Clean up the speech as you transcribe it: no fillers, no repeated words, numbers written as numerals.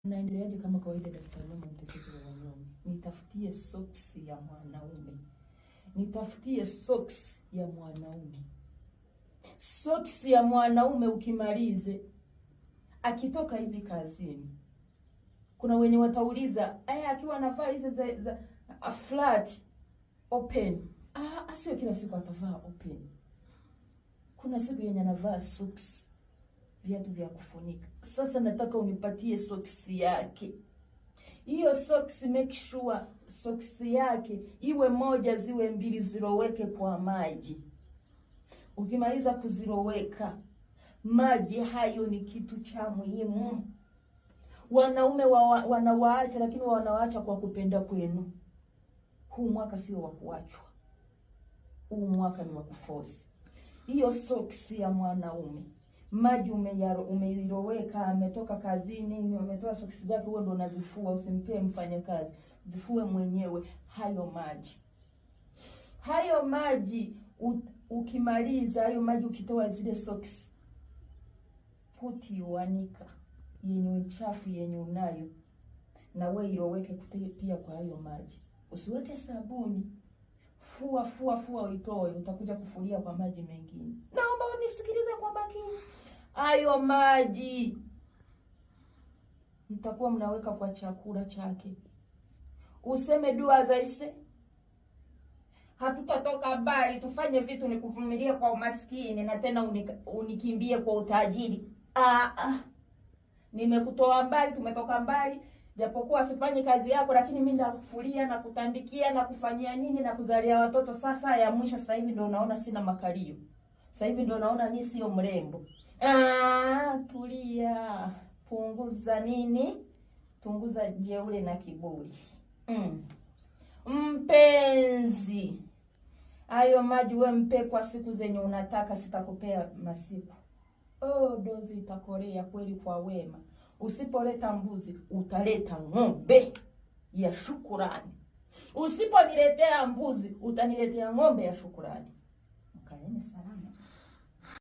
Naendeleaje kama kawaida daktari wangu mtetezi wa wanaume. Nitafutie socks ya mwanaume. Nitafutie socks ya mwanaume. Socks ya mwanaume ukimalize akitoka hivi kazini. Kuna wenye watauliza, akiwa anavaa hizo za flat open. Asio kila siku atavaa open. Kuna siku yenye anavaa socks, viatu vya kufunika. Sasa nataka unipatie socks yake. Hiyo socks, make sure socks yake iwe moja ziwe mbili, ziloweke kwa maji. Ukimaliza kuziloweka, maji hayo ni kitu cha muhimu. Wanaume wanawaacha, lakini wanawaacha kwa kupenda kwenu. Huu mwaka sio wa kuachwa. Huu mwaka ni wa kuforce. Hiyo socks ya mwanaume, maji umeiloweka, ametoka kazini, umetoa socks zake, wewe ndo unazifua, usimpe mfanye kazi. Zifue mwenyewe hayo maji ukimaliza hayo maji, ukitoa zile socks, puti uanika yenye uchafu yenye unayo, na wewe iloweke pia kwa hayo maji. Usiweke sabuni. Fua uitoe, utakuja kufulia kwa maji mengine. Naomba unisikilize kwa makini. Hayo maji mtakuwa mnaweka kwa chakula chake. Useme dua za ise. Hatutatoka mbali, tufanye vitu ni kuvumilia kwa umaskini na tena unikimbie kwa utajiri. Nimekutoa mbali, tumetoka mbali. Japokuwa sifanyi kazi yako, lakini mimi ndakufulia na kutandikia na kufanyia nini na kuzalia watoto. Sasa ya mwisho, sasa hivi ndio unaona sina makalio. Sasa hivi ndio unaona mimi sio mrembo. Tulia. Punguza nini? Punguza jeuri na kiburi. Mpenzi, hayo maji wewe mpe kwa siku zenye unataka, sitakupea masiku. Dozi itakorea kweli kwa wema. Usipoleta mbuzi, utaleta ng'ombe ya shukurani. Usiponiletea mbuzi, utaniletea ng'ombe ya shukurani. Mkaeni salama.